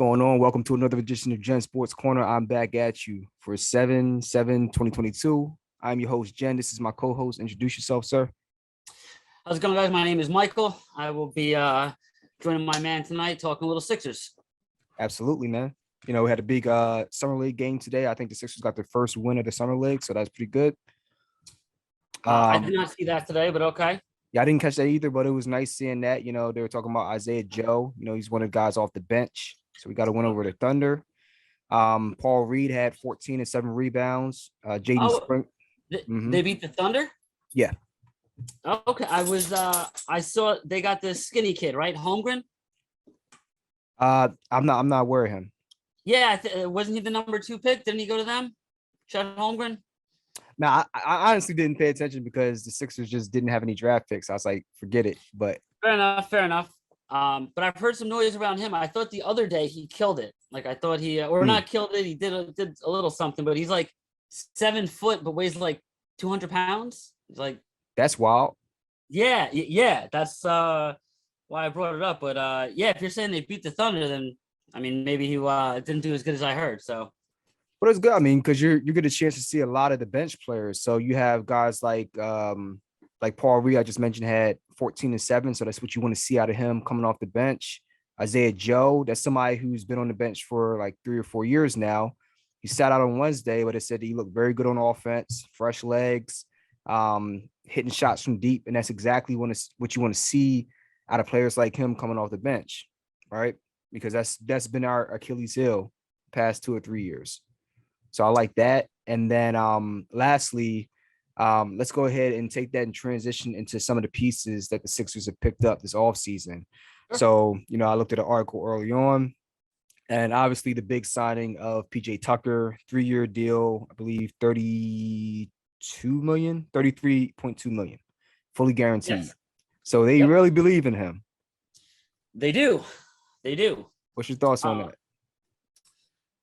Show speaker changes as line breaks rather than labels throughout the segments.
going on? Welcome to another edition of Gen Sports Corner. I'm back at you for 7/7/2022. I'm your host, Jen. This is my co-host. Introduce yourself, sir.
How's it going, guys? My name is Michael. I will be joining my man tonight, talking a little Sixers.
Absolutely, man. You know, we had a big summer league game today. I think the Sixers got their first win of the summer league, so that's pretty good.
I did not see that today, but okay.
Yeah, I didn't catch that either, but it was nice seeing that. You know, they were talking about Isaiah Joe. You know, he's one of the guys off the bench. So we got to win over the Thunder. Paul Reed had 14 and 7 rebounds. Jaden Spring.
They beat the Thunder?
Yeah.
Oh, okay. I saw they got this skinny kid, right? Holmgren?
I'm not aware of him.
Yeah, wasn't he the number 2 pick? Didn't he go to them? Chet Holmgren?
Now, I honestly didn't pay attention because the Sixers just didn't have any draft picks. I was like, forget it. But
fair enough. But I've heard some noise around him. I thought the other day he killed it. Like I thought he, or not killed it. He did a little something, but he's like 7 foot, but weighs like 200 pounds. He's like,
that's wild.
Yeah. That's why I brought it up. But yeah, if you're saying they beat the Thunder, then I mean maybe he didn't do as good as I heard. So,
but it's good. I mean, because you get a chance to see a lot of the bench players. So you have guys like Paul Reed, I just mentioned, had 14 and 7. So that's what you want to see out of him coming off the bench. Isaiah Joe, that's somebody who's been on the bench for like 3 or 4 years now. He sat out on Wednesday, but it said he looked very good on offense, fresh legs, hitting shots from deep. And that's exactly what you want to see out of players like him coming off the bench, right? Because that's been our Achilles heel past 2 or 3 years. So I like that. And then lastly, let's go ahead and take that and transition into some of the pieces that the Sixers have picked up this offseason. Sure. So, you know, I looked at an article early on, and obviously the big signing of pjtucker, 3-year deal, I believe 33.2 million, fully guaranteed. Yes. So they really believe in him.
They do.
What's your thoughts on that?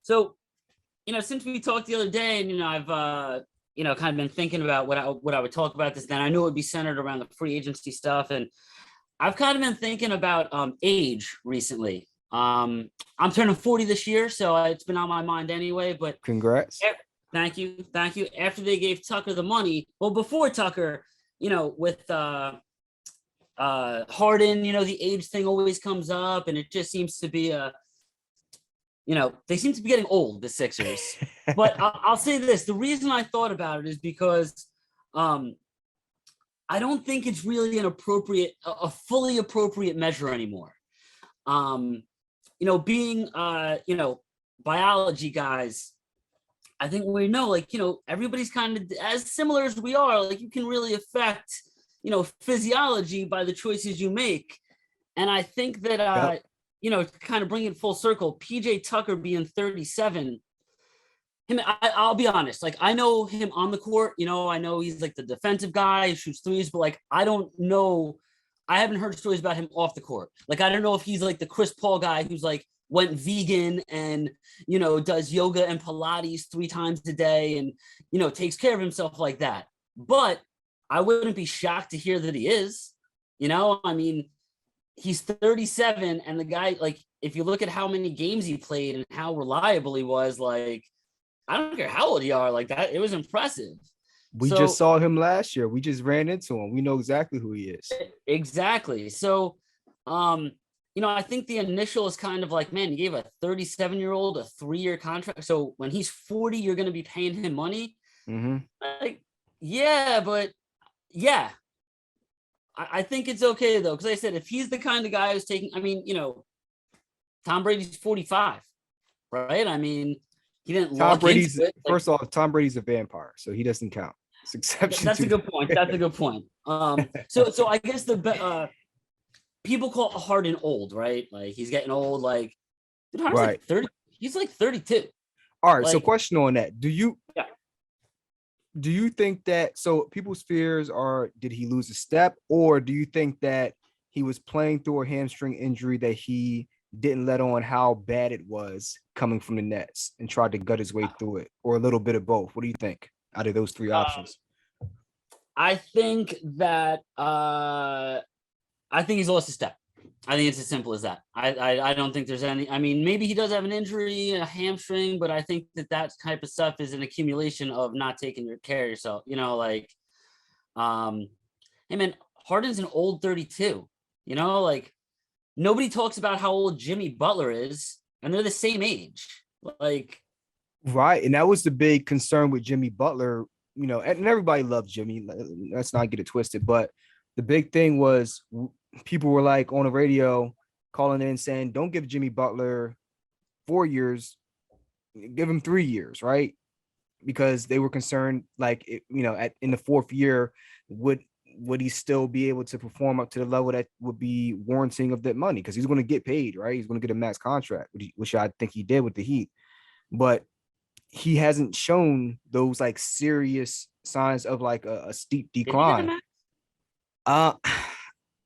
So, you know, since we talked the other day, and, you know, I've, kind of been thinking about what I would talk about this, then I knew it would be centered around the free agency stuff. And I've kind of been thinking about age recently. I'm turning 40 this year, so it's been on my mind anyway, but
congrats.
Thank you. After they gave Tucker the money, well, before Tucker, you know, with Harden, you know, the age thing always comes up, and it just seems to be they seem to be getting old, the Sixers. But I'll say this. The reason I thought about it is because I don't think it's really a fully appropriate measure anymore. Being, biology guys, I think we know, like, you know, everybody's kind of as similar as we are. Like, you can really affect, you know, physiology by the choices you make. And I think that, to kind of bring it full circle, PJ Tucker being 37, I'll be honest, like, I know him on the court, you know, I know he's like the defensive guy who shoots threes, but like, I don't know, I haven't heard stories about him off the court. Like, I don't know if he's like the Chris Paul guy who's like went vegan and, you know, does yoga and Pilates 3 times a day and, you know, takes care of himself like that. But I wouldn't be shocked to hear that he is, you know, I mean, he's 37, and the guy, like, if you look at how many games he played and how reliable he was, like, I don't care how old you are, like that, it was impressive.
We just saw him last year. We just ran into him. We know exactly who he is.
Exactly. So, I think the initial is kind of like, man, you gave a 37-year-old a 3-year contract. So when he's 40, you're going to be paying him money.
Mm-hmm.
Like, yeah, but yeah. I think it's okay, though, because I said if he's the kind of guy who's taking, I mean, you know, Tom Brady's 45, right? I mean, he didn't.
Tom Brady's first off, Tom Brady's a vampire, so he doesn't count. It's exception.
That's a good point. That's a good point. So I guess the people call Harden old, right? Like, he's getting old. Like, dude, Harden's like 30. He's like 32.
All right. Like, so question on that: Do you think that, so people's fears are, did he lose a step, or do you think that he was playing through a hamstring injury that he didn't let on how bad it was coming from the Nets and tried to gut his way through it, or a little bit of both? What do you think out of those 3 options?
I think that I think he's lost a step. I think it's as simple as that. I don't think there's any. I mean, maybe he does have an injury, a hamstring, but I think that type of stuff is an accumulation of not taking care of yourself. Like, um, hey man, Harden's an old 32. Like nobody talks about how old Jimmy Butler is, and they're the same age. Like,
Right. And that was the big concern with Jimmy Butler, and everybody loved Jimmy. Let's not get it twisted. But the big thing was people were like on the radio calling in saying, don't give Jimmy Butler 4 years, give him 3 years, right? Because they were concerned, like, in the fourth year, would he still be able to perform up to the level that would be warranting of that money? Because he's going to get paid, right? He's going to get a max contract, which I think he did with the Heat. But he hasn't shown those like serious signs of like a steep
did he get the
decline.
max?
Uh,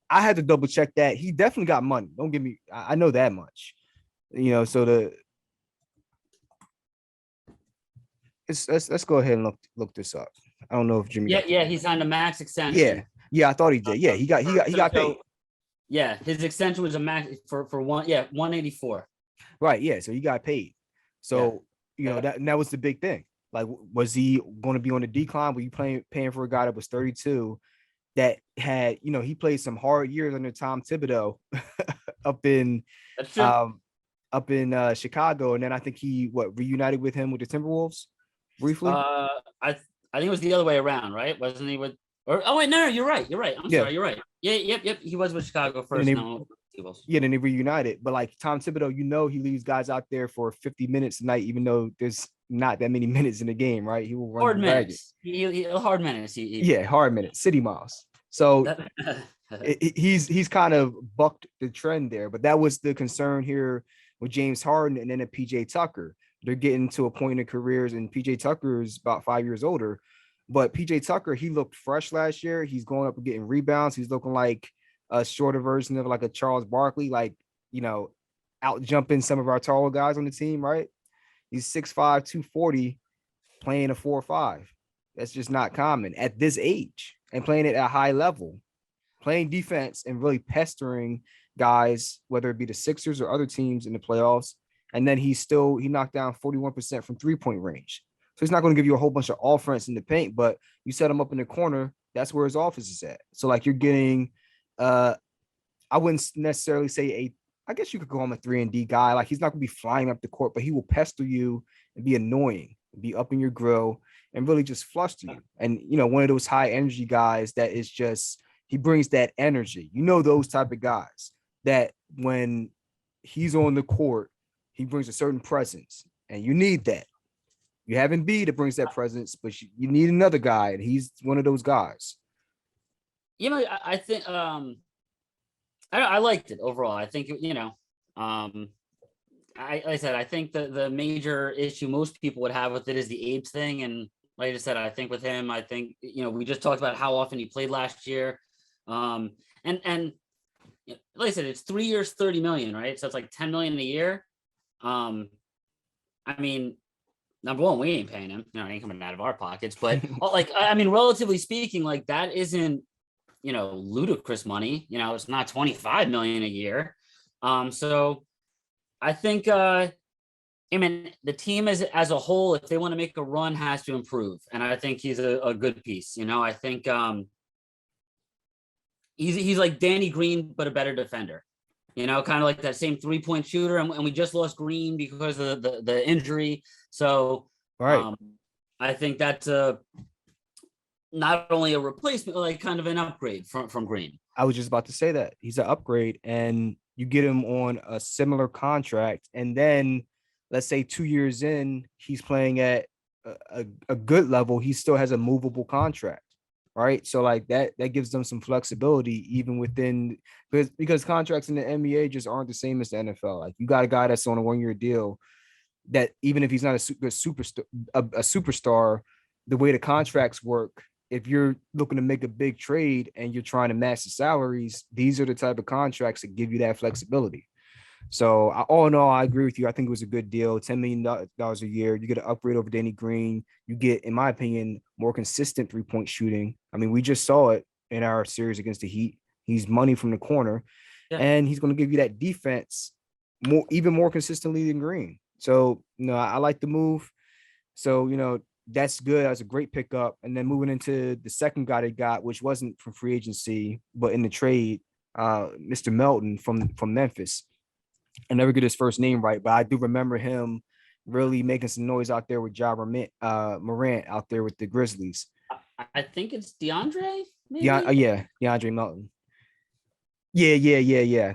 I had to double check that. He definitely got money. Don't get me. I know that much. So let's go ahead and look this up. I don't know if Jimmy got.
Yeah, he signed a max extension.
Yeah. I thought he did. Yeah, he got paid.
Yeah, his extension was a max for 184.
Right. Yeah. So he got paid. So that was the big thing. Like, was he going to be on the decline? Were you paying for a guy that was 32 that had, he played some hard years under Tom Thibodeau up in
That's true.
Chicago, and then I think he reunited with him with the Timberwolves briefly.
I think it was the other way around, right? Wasn't he with? Oh wait, no, you're right. I'm sorry, you're right. Yeah, yep. He was with Chicago first.
Then they reunited. But like Tom Thibodeau, he leaves guys out there for 50 minutes a night, even though there's not that many minutes in the game, right? He will run
hard minutes. Hard minutes.
Hard minutes, city miles. So he's kind of bucked the trend there. But that was the concern here with James Harden and then a PJ Tucker. They're getting to a point in their careers, and PJ Tucker is about 5 years older. But PJ Tucker, he looked fresh last year. He's going up and getting rebounds. He's looking like a shorter version of like a Charles Barkley, like, out jumping some of our taller guys on the team, right? He's 6'5", 240, playing a 4-5. That's just not common at this age, and playing it at a high level, playing defense and really pestering guys, whether it be the Sixers or other teams in the playoffs. And then he knocked down 41% from 3-point range. So he's not going to give you a whole bunch of offense in the paint, but you set him up in the corner. That's where his office is at. So like you're getting, I wouldn't necessarily say I guess you could call him a 3-and-D guy. Like, he's not going to be flying up the court, but he will pester you and be annoying, be up in your grill and really just fluster you. And, one of those high energy guys that is just, he brings that energy. Those type of guys that when he's on the court, he brings a certain presence, and you need that. You have Embiid that brings that presence, but you need another guy, and he's one of those guys.
I think I liked it overall. I think I said I think the major issue most people would have with it is the age thing, and like I said, I think with him, I think we just talked about how often he played last year, and like I said, it's 3 years, 30 million, right? So it's like 10 million a year. I mean, number one, we ain't paying him. It ain't coming out of our pockets. But relatively speaking, like that isn't, ludicrous money. It's not 25 million a year. So I think, the team as a whole, if they want to make a run, has to improve. And I think he's a good piece. I think he's like Danny Green, but a better defender. Kind of like that same 3-point shooter, and we just lost Green because of the injury. So,
right.
I think that's not only a replacement, like kind of an upgrade from Green.
I was just about to say that he's an upgrade, and you get him on a similar contract, and then let's say 2 years in, he's playing at a good level. He still has a movable contract. Right. So like that gives them some flexibility even within, because contracts in the NBA just aren't the same as the NFL. Like, you got a guy that's on a 1-year deal that even if he's not a superstar, the way the contracts work, if you're looking to make a big trade and you're trying to match the salaries, these are the type of contracts that give you that flexibility. So all in all, I agree with you. I think it was a good deal. $10 million a year. You get an upgrade over Danny Green. You get, in my opinion, more consistent 3-point shooting. I mean, we just saw it in our series against the Heat. He's money from the corner. and he's going to give you that defense even more consistently than Green. So, I like the move. So, that's good. That's a great pickup. And then moving into the second guy they got, which wasn't from free agency, but in the trade, Mr. Melton from Memphis. I never get his first name right, but I do remember him really making some noise out there with Morant out there with the Grizzlies.
I think it's DeAndre, maybe?
Yeah, DeAndre Melton. Yeah.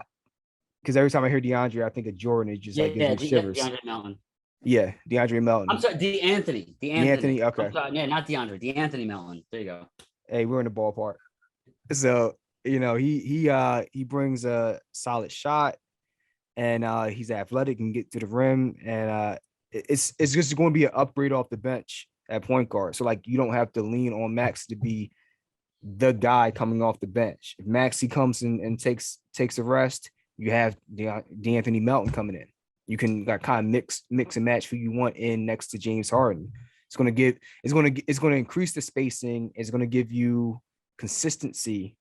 Because every time I hear DeAndre, I think of Jordan. It just like gives me shivers.
DeAndre Melton.
Yeah, DeAndre Melton.
I'm sorry, DeAnthony.
DeAnthony, okay.
Yeah, not DeAndre. DeAnthony Melton. There you go.
Hey, we're in the ballpark. So, he brings a solid shot, and he's athletic and get to the rim, and it's just going to be an upgrade off the bench at point guard. So like you don't have to lean on Max to be the guy coming off the bench. If Maxey comes in and takes a rest, you have DeAnthony Melton coming in. You can kind of mix and match who you want in next to James Harden. It's going to increase the spacing. It's going to give you consistency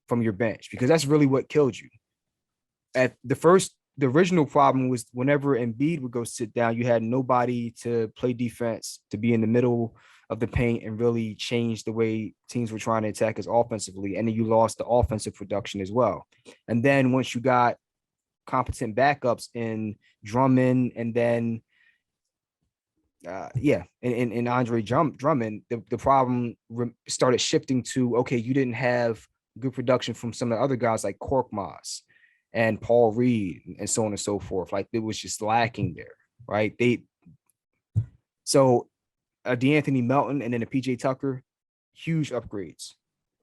from your bench, because that's really what killed you. The original problem was whenever Embiid would go sit down, you had nobody to play defense, to be in the middle of the paint and really change the way teams were trying to attack us offensively. And then you lost the offensive production as well. And then once you got competent backups in Drummond and then and Andre Drummond, the problem started shifting to, okay, you didn't have good production from some of the other guys like Korkmaz and Paul Reed and so on and so forth. Like it was just lacking there, right? So DeAnthony Melton and then a PJ Tucker, huge upgrades.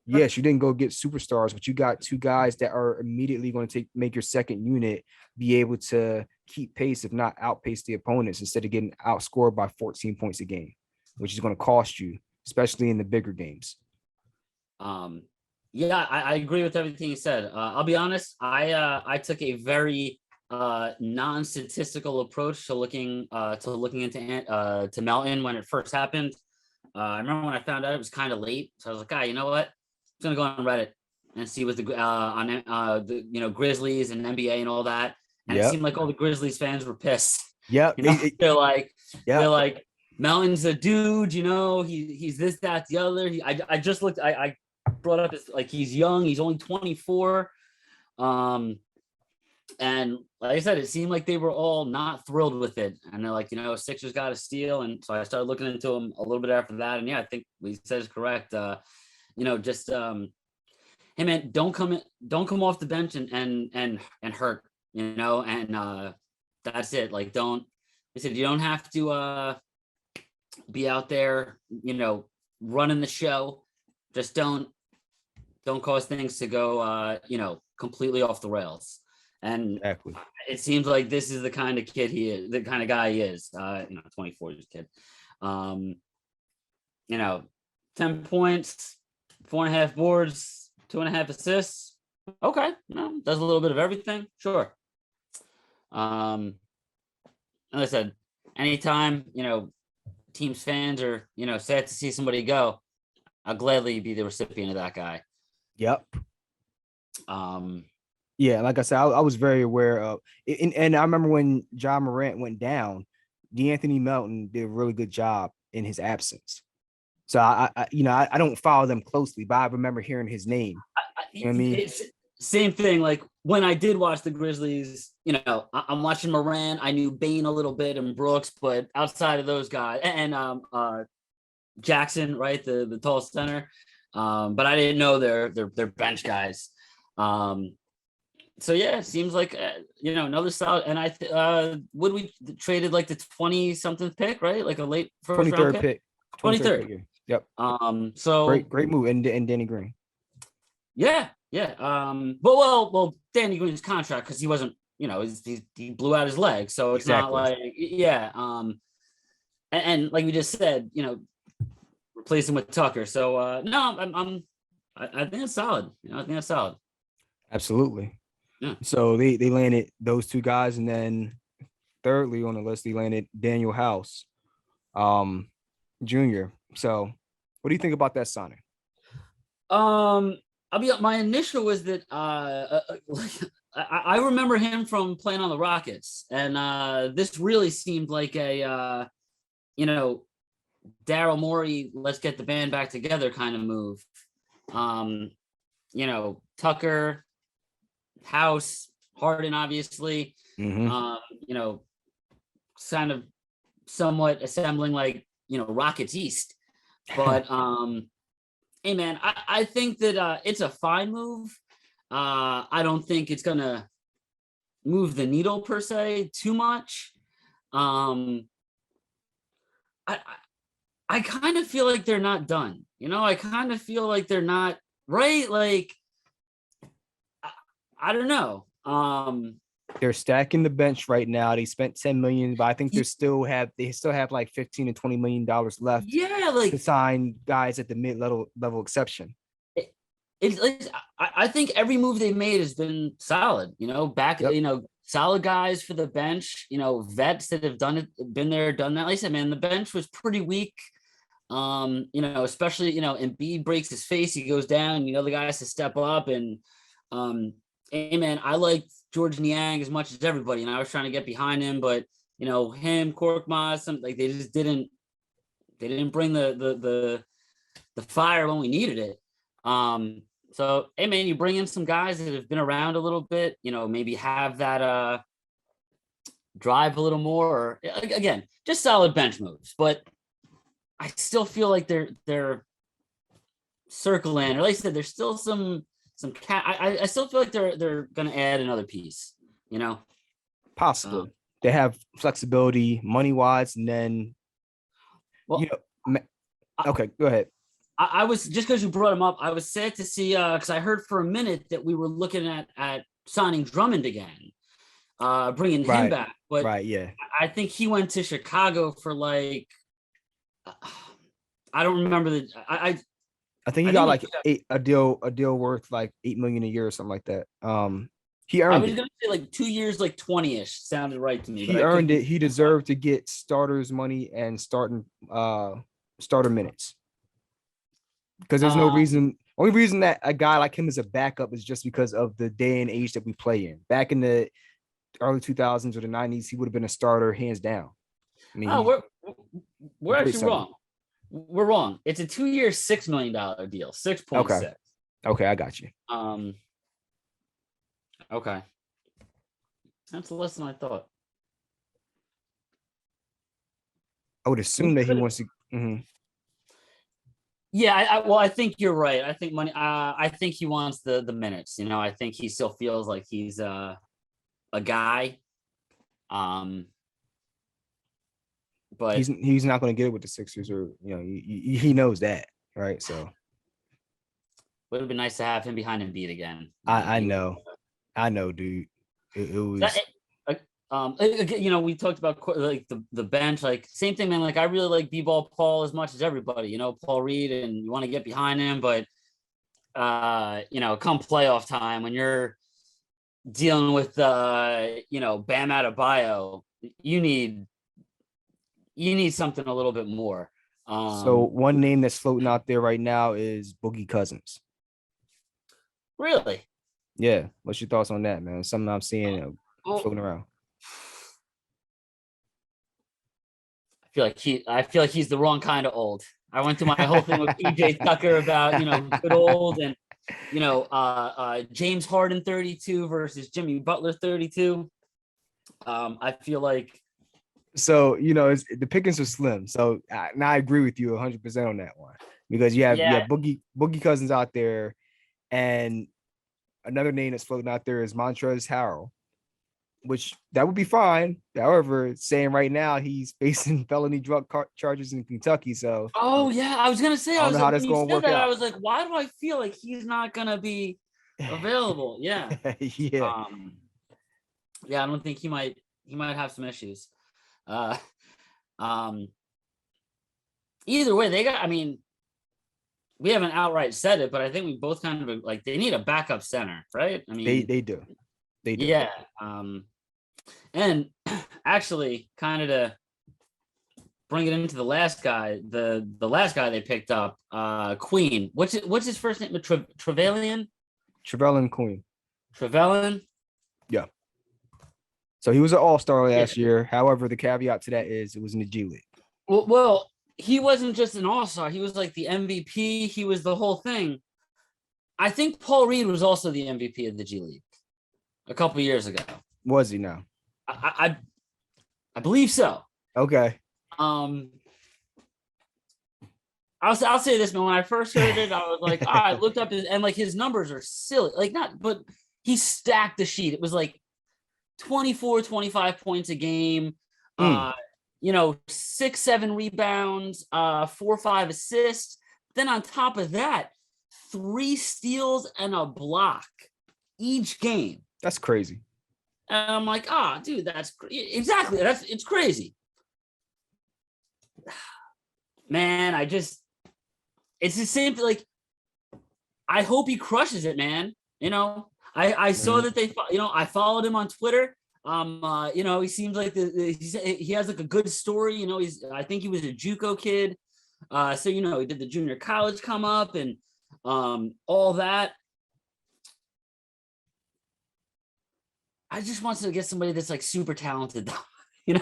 Yes, you didn't go get superstars, but you got two guys that are immediately going to make your second unit be able to keep pace, if not outpace the opponents, instead of getting outscored by 14 points a game, which is going to cost you, especially in the bigger games.
Yeah, I agree with everything you said. I'll be honest, I took a very non-statistical approach to looking into to Melton when it first happened. I remember when I found out it was kind of late, so I was like, you know what? I'm gonna go on Reddit and see what the Grizzlies and NBA and all that. And It seemed like all the Grizzlies fans were pissed.
Yeah,
they're like Melton's a dude. He's this, that, the other. I just looked. I brought up like he's young. He's only 24. And like I said, it seemed like they were all not thrilled with it. And they're like, Sixers got a steal. And so I started looking into them a little bit after that. And yeah, I think what he said is correct. Hey man, don't come off the bench and hurt, and that's it. Like you don't have to be out there, running the show. Just don't cause things to go completely off the rails. And
exactly.
It seems like this is the kind of kid he is, the kind of guy he is. 24 years kid. 10 points, 4.5 boards, 2.5 assists. Okay, does a little bit of everything. Sure. Like I said, anytime teams fans are sad to see somebody go, I'll gladly be the recipient of that guy.
Yep. Yeah, like I said, I was very aware of it, and I remember when Ja Morant went down, DeAnthony Melton did a really good job in his absence. So I don't follow them closely, but I remember hearing his name. You know what I mean?
It's same thing. Like when I did watch the Grizzlies, I'm watching Morant. I knew Bane a little bit and Brooks, but outside of those guys and Jackson, right, the tall center, but I didn't know they're bench guys. So yeah, it seems like another solid. And would we traded like the 20-something pick, right? Like a late first
23rd round pick.
23rd.
Yep.
So
great move, and Danny Green.
Yeah. Well, Danny Green's contract, because he wasn't, he blew out his leg, so it's not like and like we just said, replace him with Tucker. So no, I think it's solid. I think that's solid.
Absolutely.
Yeah.
So they landed those two guys, and then thirdly on the list they landed Daniel House, Jr. So what do you think about that signing?
My initial was that I remember him from playing on the Rockets, and this really seemed like a you know, Daryl Morey, let's get the band back together kind of move. Um, Tucker, House, Harden, obviously,
Mm-hmm.
you know, kind of somewhat assembling like, Rockets East. But hey man, I think that it's a fine move. I don't think it's gonna move the needle per se too much. Um, I I kind of feel like they're not done. I kind of feel like they're not right. Like I don't know.
They're stacking the bench right now. They spent 10 million, but I think they still have like 15 to 20 million dollars left
Yeah,
to
like
sign guys at the mid level exception.
it, it's like I think every move they've made has been solid.
Yep.
Solid guys for the bench. Vets that have done it, been there, done that. Like I said, man, the bench was pretty weak. Especially Embiid breaks his face, he goes down. The guy has to step up, and hey man, I like George Niang as much as everybody, and I was trying to get behind him, but him, Korkmaz, some like they just didn't bring the fire when we needed it. So hey man, you bring in some guys that have been around a little bit, maybe have that drive a little more, or again, just solid bench moves, but I still feel like they're circling, or like I said, there's still some cat. I still feel like they're gonna add another piece. You know,
Possibly. They have flexibility money wise, and then
well,
you know. Okay, go ahead.
I was just because you brought him up. I was sad to see because I heard for a minute that we were looking at signing Drummond again, bringing him
Right,
back, but
right, yeah.
I think he went to Chicago for like I don't remember the
I think he
I
got
think
like a deal worth like 8 million a year or something like that. He
I
earned
was
it.
gonna say like 2 years, like 20-ish sounded right to me, but
He
I could
earned
be
it. He deserved to get starters money and starter minutes. Because there's no
uh,
reason. Only reason that a guy like him is a backup is just because of the day and age that we play in. Back in the early 2000s or the 90s, he would have been a starter hands down. I mean,
oh,
he's a
we're
great
actually
center.
wrong. We're wrong. It's a 2 year, $6 million deal,
Okay,
6.6.
okay, I got you.
Okay, that's less than I thought.
I would
We
assume that he
could,
wants to. Mhm.
yeah. Well, I think you're right. I think money. I think he wants the minutes. I think he still feels like he's a guy. Um, but
He's not going to get it with the Sixers, or he knows that, right? So
would have been nice to have him behind Embiid again.
I
He
know, I know, dude. It
that,
was
again, we talked about like the bench, like same thing, man. Like I really like B-ball Paul as much as everybody, Paul Reed, and you want to get behind him, but come playoff time when you're dealing with Bam Adebayo, you need something a little bit more.
so
Um,
one name that's floating out there right now is Boogie Cousins.
really,
Yeah, what's your thoughts on that, man? Something I'm seeing
well,
floating around.
I feel like he's the wrong kind of old. I went through my whole thing with pjtucker about good old, and James Harden 32 versus Jimmy Butler 32. I feel like
So the pickings are slim. So now I agree with you 100% on that one, because you
yeah.
have Boogie Cousins out there, and another name that's floating out there is Montrezl Harrell, which that would be fine. However, saying right now he's facing felony drug charges in Kentucky, so
Oh yeah, I was gonna say,
I
I
don't
was
know
like,
how
when
that's
you
going to
said
work
that, I
out.
was like, why do I feel like he's not gonna be available? Yeah.
Yeah.
Um, yeah, I don't think he might have some issues. Uh um Either way, I mean, we haven't outright said it, but I think we both kind of like they need a backup center, right? I
They
mean,
they do. They do.
yeah. And actually kind of to bring it into the last guy, the last guy they picked up, Queen. What's his first name? Trevelyan?
Trevelyan Queen.
Trevelyan?
Yeah. So he was an all-star last
Yeah.
year. However, the caveat to that is it was in the G League.
Well, he wasn't just an all-star. He was like the MVP. He was the whole thing. I think Paul Reed was also the MVP of the G League a couple years ago.
Was he now?
I believe so.
Okay.
I'll say this, man. When I first heard it, I was like, I looked up and like his numbers are silly. Like but he stacked the sheet. It was like 24, 25 points a game. 6, 7 rebounds, 4 or 5 assists. Then on top of that, 3 steals and a block each game.
That's crazy.
And I'm like, dude, that's exactly. It's crazy. Man, it's the same. Like, I hope he crushes it, man. I saw that I followed him on Twitter. He seems like he has like a good story. I think he was a JUCO kid. So he did the junior college come up and all that. I just wanted to get somebody that's like super talented, though.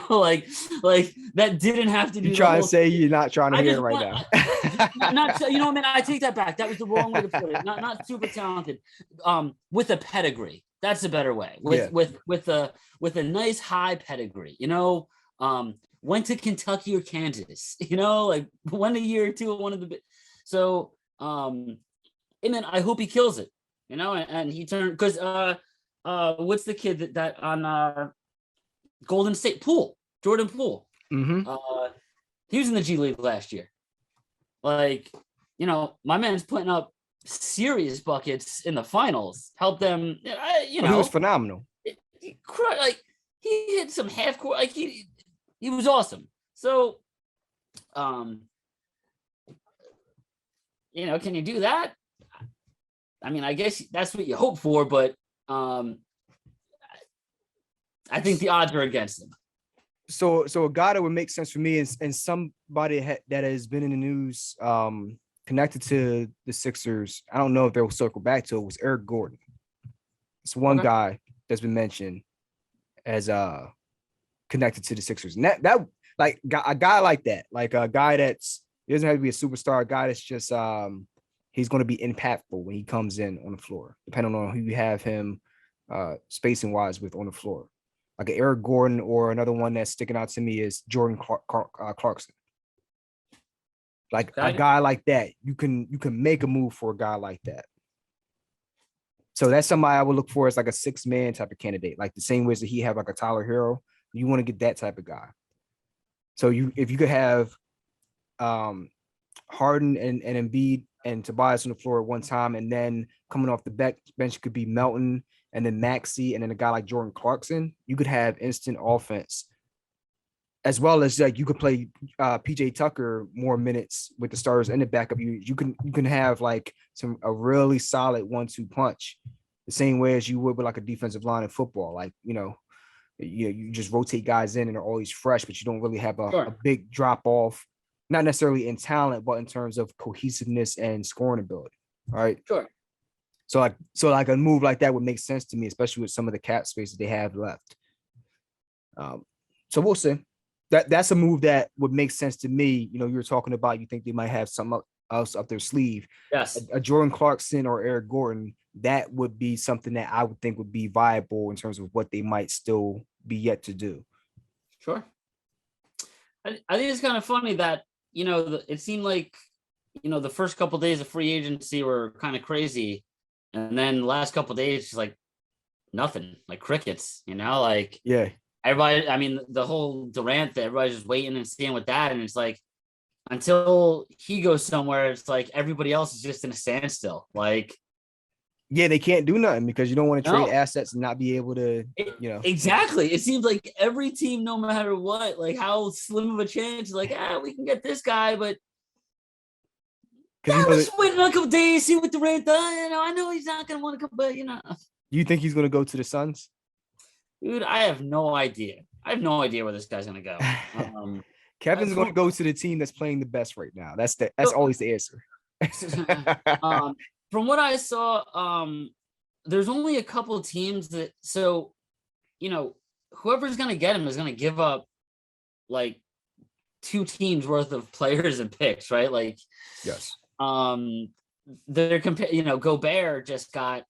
Like that didn't have to do.
You trying to say you're not trying to hear it right now?
Not man. I take that back. That was the wrong way to put it. Not super talented. With a pedigree. That's a better way. With a nice high pedigree. Went to Kentucky or Kansas. Like won a year or two at one of the. So, man, I hope he kills it. And he turned because what's the kid that on Golden State? Jordan Poole.
Mm-hmm.
He was in the G League last year. Like, my man's putting up serious buckets in the finals. Helped them.
He was phenomenal.
He hit some half court. Like he was awesome. So, can you do that? I mean, I guess that's what you hope for, but I think the odds are against him.
So a guy that would make sense for me is and somebody that has been in the news connected to the Sixers. I don't know if they'll circle back to it. Was Eric Gordon. It's one guy that's been mentioned as connected to the Sixers, and that like a guy like that, like a guy he doesn't have to be a superstar. A guy that's just he's going to be impactful when he comes in on the floor, depending on who you have him spacing wise with on the floor. Like an Eric Gordon, or another one that's sticking out to me is Jordan Clarkson. Like a guy like that, you can make a move for a guy like that. So that's somebody I would look for as like a 6-man type of candidate, like the same ways that he have like a Tyler Hero. You want to get that type of guy. So if you could have Harden and Embiid and Tobias on the floor at one time, and then coming off the bench could be Melton and then Maxey and then a guy like Jordan Clarkson, you could have instant offense, as well as like you could play PJ Tucker more minutes with the starters and the backup. You can have like a really solid 1-2 punch, the same way as you would with like a defensive line in football. Like you just rotate guys in and they're always fresh, but you don't really have a big drop off, not necessarily in talent, but in terms of cohesiveness and scoring ability. All right.
Sure.
So like a move like that would make sense to me, especially with some of the cap space that they have left. So we'll see. That's a move that would make sense to me. You were talking about, you think they might have something else up their sleeve.
Yes.
A Jordan Clarkson or Eric Gordon, that would be something that I would think would be viable in terms of what they might still be yet to do.
Sure. I think it's kind of funny that, it seemed like, the first couple of days of free agency were kind of crazy. And then the last couple of days, just like nothing, like crickets, like
yeah.
Everybody, I mean, the whole Durant thing, everybody's just waiting and seeing with that. And it's like, until he goes somewhere, it's like everybody else is just in a standstill. Like,
yeah, they can't do nothing because you don't want to trade assets and not be able to,
Exactly. It seems like every team, no matter what, like how slim of a chance, like, we can get this guy, but let's wait another couple days, see what Durant does. I know he's not going to want to come, but
You think he's going to go to the Suns?
Dude, I have no idea. I have no idea where this guy's going to go.
Kevin's going to
from,
go to the team that's playing the best right now. That's
so,
always the answer.
from what I saw, there's only a couple of teams that, so, whoever's going to get him is going to give up like 2 teams worth of players and picks, right? Like,
Yes.
they're Gobert just got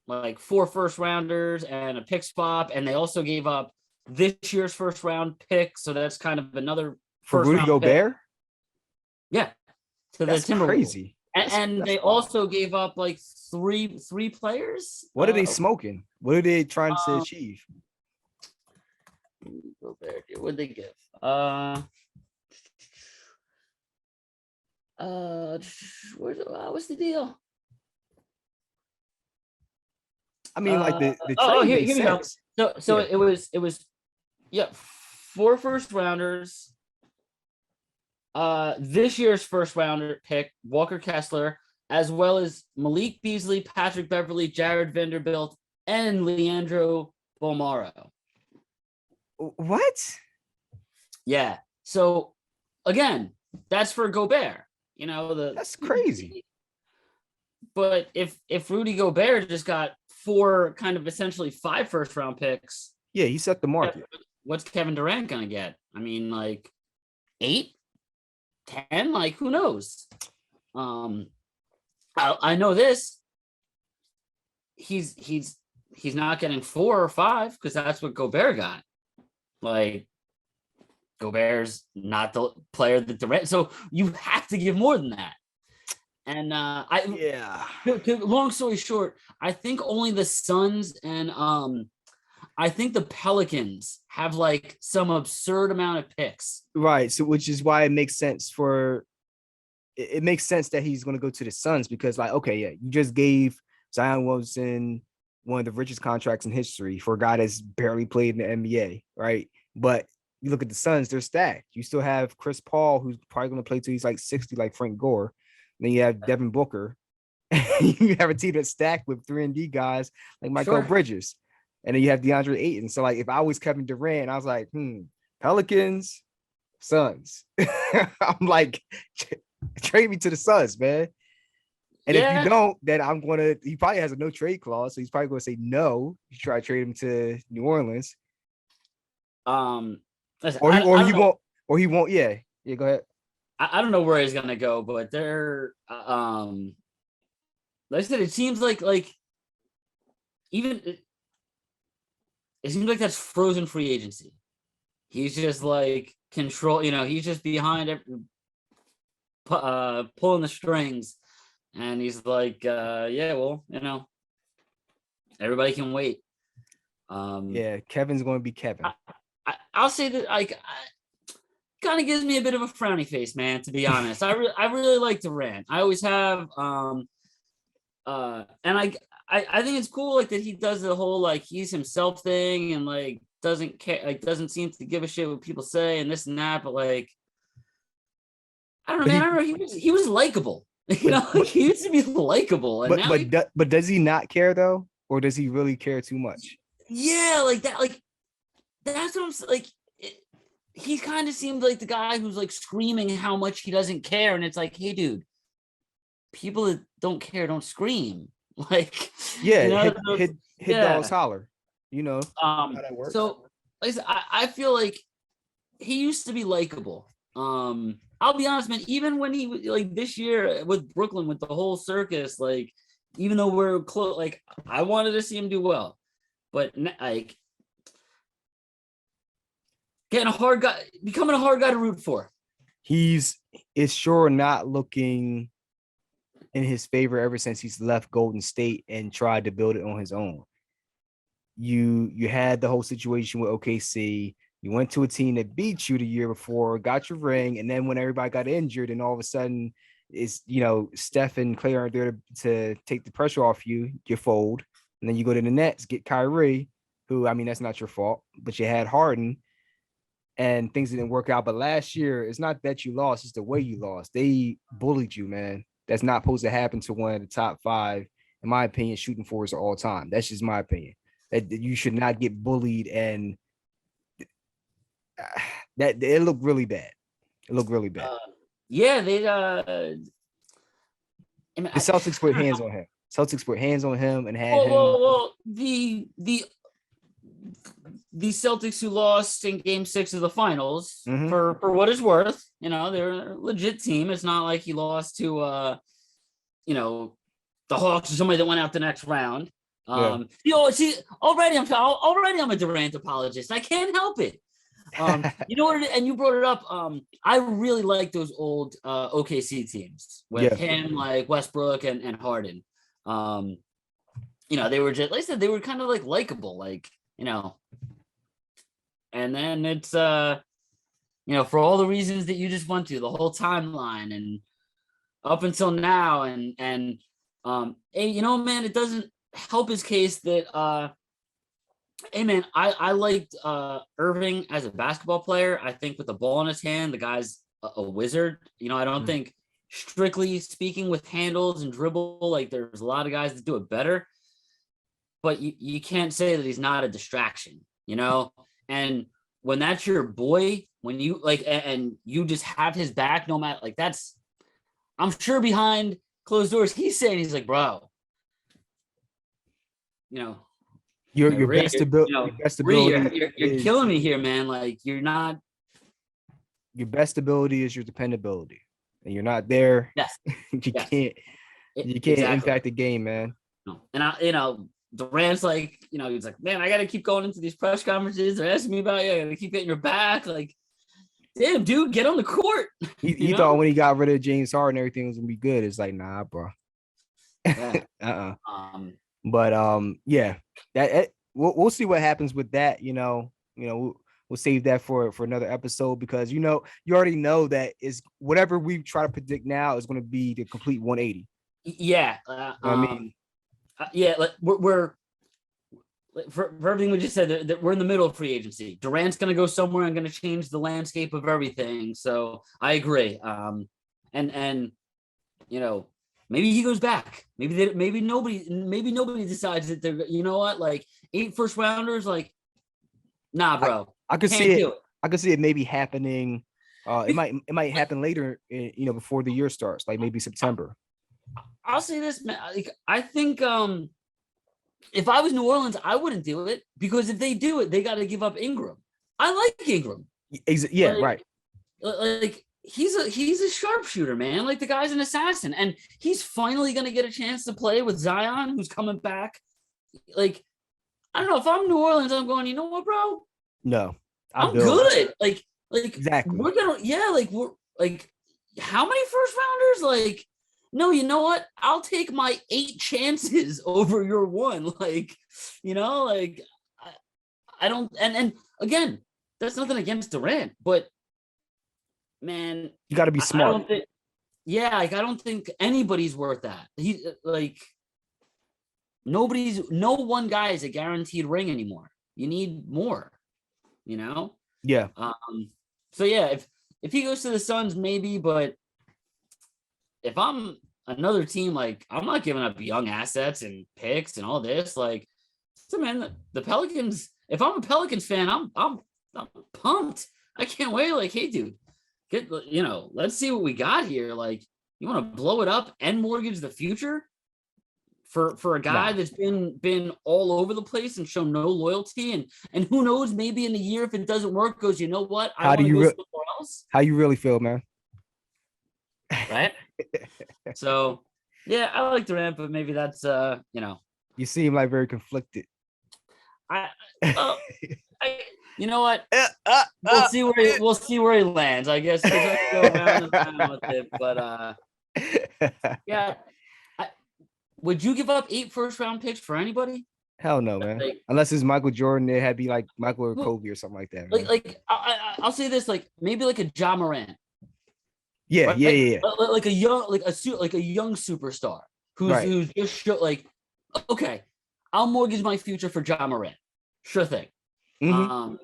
like 4 first rounders and a pick swap, and they also gave up this year's first round pick, so that's kind of another
For
first
Rudy
round pick.
Gobert?
Yeah, to the
That's
Timberwolves.
crazy.
And
that's
they
wild.
also gave up like three players.
What are they smoking? What are they trying to achieve?
Gobert, what did they give? What's the deal?
I mean, like the
Oh,
trade
here
makes
we go.
sense.
So
Yeah.
it was 4 first rounders. This year's first rounder pick, Walker Kessler, as well as Malik Beasley, Patrick Beverly, Jared Vanderbilt, and Leandro Bolmaro.
What?
Yeah. So again, that's for Gobert.
That's crazy.
But if Rudy Gobert just got 4 kind of essentially 5 first round picks,
yeah, he set the market.
What's Kevin Durant gonna get? I mean, like 8, 10, like who knows? I know this. He's not getting 4 or 5 because that's what Gobert got. Like, Gobert's not the player that Durant, so you have to give more than that. And long story short, I think only the Suns and I think the Pelicans have like some absurd amount of picks.
Right. So which is why it makes sense that he's going to go to the Suns, because like, okay, yeah, you just gave Zion Williamson one of the richest contracts in history for a guy that's barely played in the NBA, right? But you look at the Suns, they're stacked. You still have Chris Paul, who's probably going to play till he's like 60, like Frank Gore. And then you have Devin Booker. You have a team that's stacked with 3-and-D guys like Michael Bridges. And then you have DeAndre Ayton. So like, if I was Kevin Durant, I was like, Pelicans, Suns. I'm like, trade me to the Suns, man. And if you don't, then he probably has a no trade clause. So he's probably going to say no. You try to trade him to New Orleans.
Listen,
he won't. Yeah. Yeah, go ahead.
I don't know where he's gonna go, but they're like I said, it seems like even it seems like that's frozen free agency. He's just like control, he's just behind pulling the strings, and he's like, everybody can wait.
Kevin's going to be Kevin.
I'll say that kind of gives me a bit of a frowny face, man, to be honest. I really like Durant. I always have. And I think it's cool, like, that he does the whole, like, he's himself thing, and like doesn't care, like doesn't seem to give a shit what people say and this and that, but like, I don't know, man. I don't know. He was likable. He used to be likable, and
but does he not care though, or does he really care too much?
Yeah, like that. Like, that's what I'm like. He kind of seemed like the guy who's like screaming how much he doesn't care, and it's like, hey, dude, people that don't care don't scream. Like,
hit dogs holler. How that works.
So, like I said, I feel like he used to be likable. I'll be honest, man. Even when he, like, this year with Brooklyn, with the whole circus, like, even though we're close, like, I wanted to see him do well, but like, becoming a hard guy to root for.
It's sure not looking in his favor ever since he's left Golden State and tried to build it on his own. You had the whole situation with OKC. You went to a team that beat you the year before, got your ring, and then when everybody got injured, and all of a sudden it's, Steph and Clay aren't there to take the pressure off you, you fold. And then you go to the Nets, get Kyrie, who, I mean, that's not your fault, but you had Harden, and things didn't work out. But last year, it's not that you lost, it's the way you lost. They bullied you, man. That's not supposed to happen to one of the top 5, in my opinion, shooting forwards of all time. That's just my opinion. That you should not get bullied, and that it looked really bad. It looked really bad.
Yeah, they I mean,
The Celtics
I
put
don't
hands
know.
on him. Celtics put hands on him and had
Well,
him.
well, well, the Celtics who lost in Game 6 of the finals,
Mhm.
for what it's worth, they're a legit team. It's not like he lost to you know the Hawks or somebody that went out the next round.
Yeah.
See, already I'm a Durant apologist. I can't help it. You know what? And you brought it up. I really like those old OKC teams with
Yeah.
him, like Westbrook and Harden. Um, they were just like I said, they were kind of like likable, and then it's for all the reasons that you just went to, the whole timeline and up until now, man, it doesn't help his case that hey man, I liked Irving as a basketball player. I think with the ball in his hand, the guy's a wizard. I don't
Mhm.
think strictly speaking with handles and dribble, like there's a lot of guys that do it better, but you can't say that he's not a distraction. And when that's your boy, when you like and you just have his back, no matter like that's I'm sure behind closed doors, he's like, bro, you know,
Your
Ray,
best ability. Your best
Ray,
ability
you're
is
killing me here, man. Like you're not.
your best ability is your dependability, and you're not there.
Yes,
you
yes,
can't. You can't
exactly.
impact the game, man.
No. And Durant's like, he's like, man, I got to keep going into these press conferences. They're asking me about you. I got to keep getting your back. Like, damn, dude, get on the court.
He thought when he got rid of James Harden, everything was gonna be good. It's like, nah, bro.
Yeah.
uh-uh.
Um.
But yeah, we'll see what happens with that. We'll save that for another episode because you already know that is whatever we try to predict now is going to be the complete 180.
Yeah.
I mean,
Yeah. Like we're for everything we just said, that we're in the middle of free agency. Durant's going to go somewhere and going to change the landscape of everything. So I agree. And maybe he goes back. Maybe nobody decides that they're, like 8 first rounders. Like, nah, bro,
I could see
can't
it.
do it.
I could see it maybe happening. It might happen later, before the year starts, like maybe September.
I'll say this, man. Like, I think if I was New Orleans, I wouldn't do it because if they do it, they got to give up Ingram. I like Ingram.
Yeah, right.
Like he's a sharpshooter, man. Like the guy's an assassin, and he's finally gonna get a chance to play with Zion, who's coming back. Like I don't know if I'm New Orleans, I'm going. You know what, bro?
No, I
I'm
build
good. Like
exactly.
we're gonna we're like how many first rounders? Like no, you know what? I'll take my 8 chances over your one. Like like I don't and again that's nothing against Durant, but man,
You got to be
I
smart.
don't think. Yeah, like I don't think anybody's worth that. He like no one guy is a guaranteed ring anymore. You need more, you know.
Yeah,
So yeah, if he goes to the Suns, maybe, but if I'm another team, like I'm not giving up young assets and picks and all this. Like, so man, the Pelicans. If I'm a Pelicans fan, I'm pumped. I can't wait. Like, hey, dude, let's see what we got here. Like, you want to blow it up and mortgage the future for a guy
nah.
that's been all over the place and shown no loyalty, and who knows, maybe in a year if it doesn't work, goes, you know what, I
How do
want to
you
go
re-
somewhere else,
How you really feel, man?
right? So yeah, I like Durant, but maybe that's
You seem like very conflicted.
I well I you know what,
Uh, uh, uh,
we'll see where he lands. I guess I go around and around with it, but yeah. I, would you give up 8 first round picks for anybody?
Hell no, man.
Like,
Unless it's Michael Jordan, it had to be like Michael or
well,
Kobe or something like that, man.
I'll say this, like maybe like a Ja Morant,
Yeah,
right?
yeah, yeah, yeah.
Like a young, like a young superstar
Right.
who's just like, okay, I'll mortgage my future for Ja Morant, sure thing.
Mm-hmm.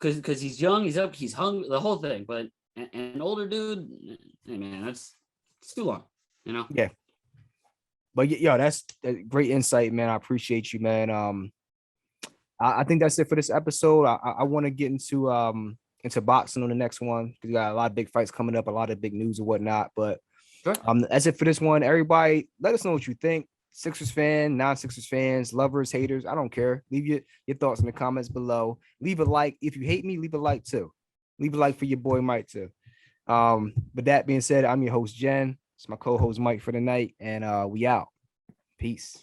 Because he's young, he's up, he's hungry, the whole thing. But an older dude, hey man, it's too long,
Yeah. But yo, that's a great insight, man. I appreciate you, man. I think that's it for this episode. I want to get into boxing on the next one because we got a lot of big fights coming up, a lot of big news and whatnot. But
Sure.
that's it for this one. Everybody, let us know what you think. Sixers fan, non-Sixers fans, lovers, haters. I don't care. Leave your thoughts in the comments below. Leave a like. If you hate me, leave a like too. Leave a like for your boy Mike too. But that being said, I'm your host, Jen. It's my co-host Mike for the night, and we out. Peace.